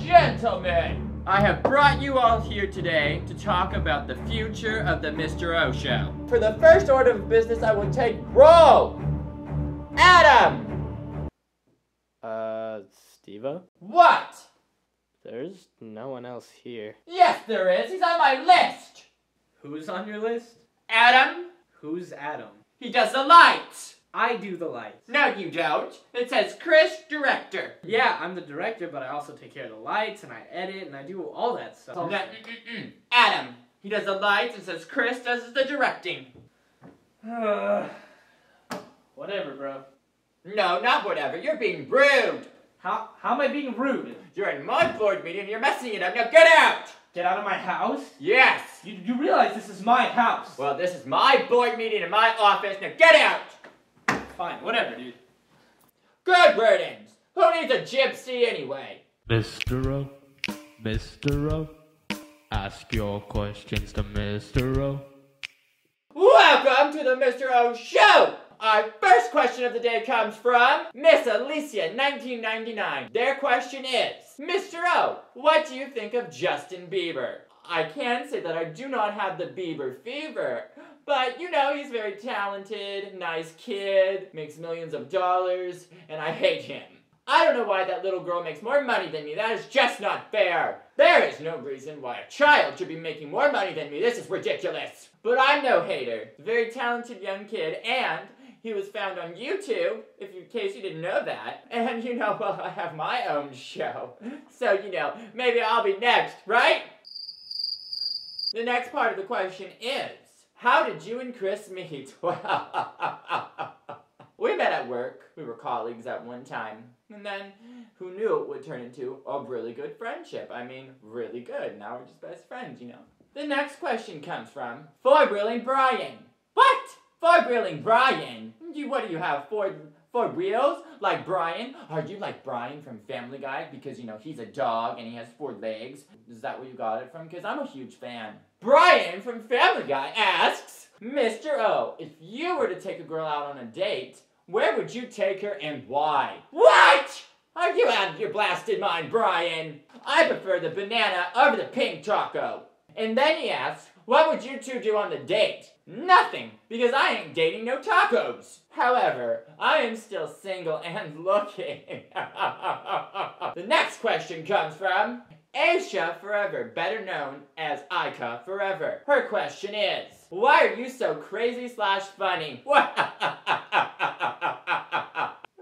Gentlemen, I have brought you all here today to talk about the future of the Mr. O Show. For the first order of business, I will take roll. Adam! Steve-O? What? There's no one else here. Yes, there is. He's on my list. Who's on your list? Adam? Who's Adam? He does the lights. I do the lights. No, you don't. It says Chris, director. Yeah, I'm the director, but I also take care of the lights, and I edit, and I do all that stuff. No, Adam. He does the lights and says Chris does the directing. Whatever, bro. No, not whatever. You're being rude. How am I being rude? You're in my board meeting and you're messing it up. Now get out! Get out of my house? Yes! You realize this is my house. Well, this is my board meeting in my office. Now get out! Fine, whatever, dude. Good wordings. Who needs a gypsy anyway? Mr. O, Mr. O, ask your questions to Mr. O. Welcome to the Mr. O Show! Our first question of the day comes from Miss Alicia, 1999. Their question is, Mr. O, what do you think of Justin Bieber? I can say that I do not have the Bieber fever, but you know, he's very talented, nice kid, makes millions of dollars, and I hate him. I don't know why that little girl makes more money than me. That is just not fair. There is no reason why a child should be making more money than me. This is ridiculous. But I'm no hater. Very talented young kid, and he was found on YouTube, in case you didn't know that. And you know, well, I have my own show. So, you know, maybe I'll be next, right? The next part of the question is, how did you and Chris meet? We met at work. We were colleagues at one time. And then, who knew it would turn into a really good friendship? I mean, really good. Now we're just best friends, you know. The next question comes from Four-Wheeling Brian. What? Four-Wheeling Brian? What do you have, four wheels? Like Brian? Are you like Brian from Family Guy? Because, you know, he's a dog and he has 4 legs. Is that where you got it from? Because I'm a huge fan. Brian from Family Guy asks, Mr. O, if you were to take a girl out on a date, where would you take her and why? What? Are you out of your blasted mind, Brian? I prefer the banana over the pink taco. And then he asks, what would you two do on the date? Nothing, because I ain't dating no tacos. However, I am still single and looking. The next question comes from Aisha Forever, better known as Ika Forever. Her question is, why are you so crazy / funny?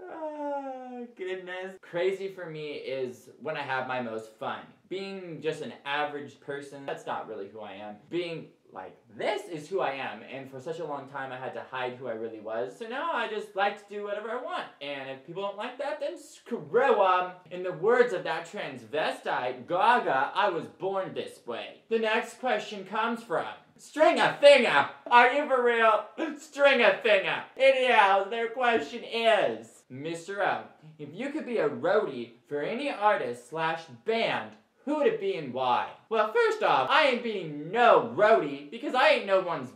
Oh, goodness. Crazy for me is when I have my most fun. Being just an average person, that's not really who I am. Being like, this is who I am, and for such a long time I had to hide who I really was, so now I just like to do whatever I want, and if people don't like that, then screw 'em. In the words of that transvestite, Gaga, I was born this way. The next question comes from String-a-Finger. Are you for real? String-a-Finger. Anyhow, their question is, Mr. O, if you could be a roadie for any artist / band, who would it be and why? Well, first off, I ain't being no roadie because I ain't no one's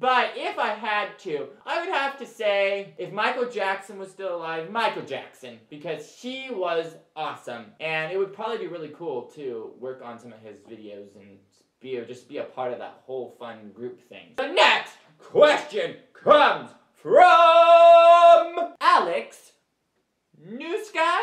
But if I had to, I would have to say, if Michael Jackson was still alive, Michael Jackson, because he was awesome. And it would probably be really cool to work on some of his videos and just be a part of that whole fun group thing. The next question comes from Alex New Sky?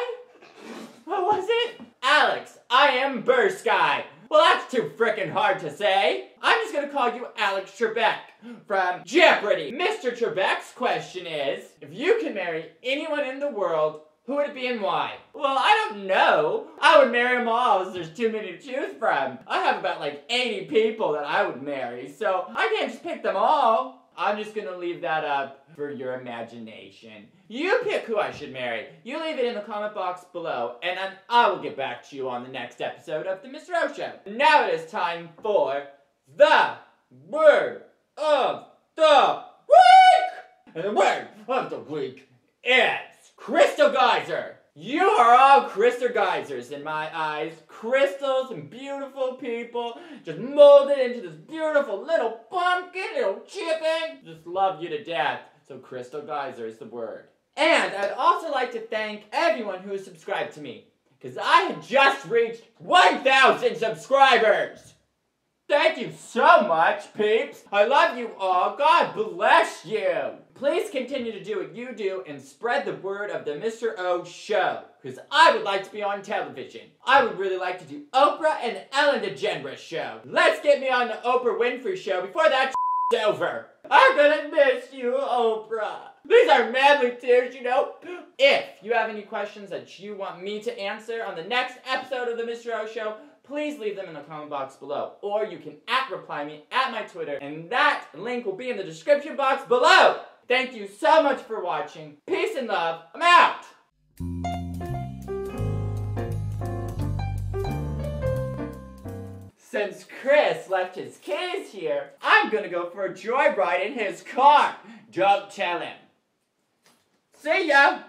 What was it? Alex, I am Bursky. Well, that's too frickin' hard to say. I'm just gonna call you Alex Trebek from Jeopardy. Mr. Trebek's question is, if you could marry anyone in the world, who would it be and why? Well, I don't know. I would marry them all as there's too many to choose from. I have about like 80 people that I would marry, so I can't just pick them all. I'm just gonna leave that up for your imagination. You pick who I should marry. You leave it in the comment box below, and then I will get back to you on the next episode of the Mr. O Show. Now it is time for the word of the week! And the word of the week is Crystal Geyser. You are all crystal geysers in my eyes. Crystals and beautiful people just molded into this beautiful little pumpkin, little chicken. Just love you to death. So Crystal Geyser is the word. And I'd also like to thank everyone who has subscribed to me. because I had just reached 1,000 subscribers. Thank you so much, peeps. I love you all. God bless you. Please continue to do what you do and spread the word of the Mr. O show, because I would like to be on television. I would really like to do Oprah and Ellen DeGeneres show. Let's get me on the Oprah Winfrey show before that over. I'm gonna miss you, Oprah. These are manly tears, you know. If you have any questions that you want me to answer on the next episode of the Mr. O show, please leave them in the comment box below. Or you can @reply me at my Twitter, and that link will be in the description box below. Thank you so much for watching. Peace and love. I'm out. Since Chris left his keys here, I'm gonna go for a joyride in his car. Don't tell him. See ya!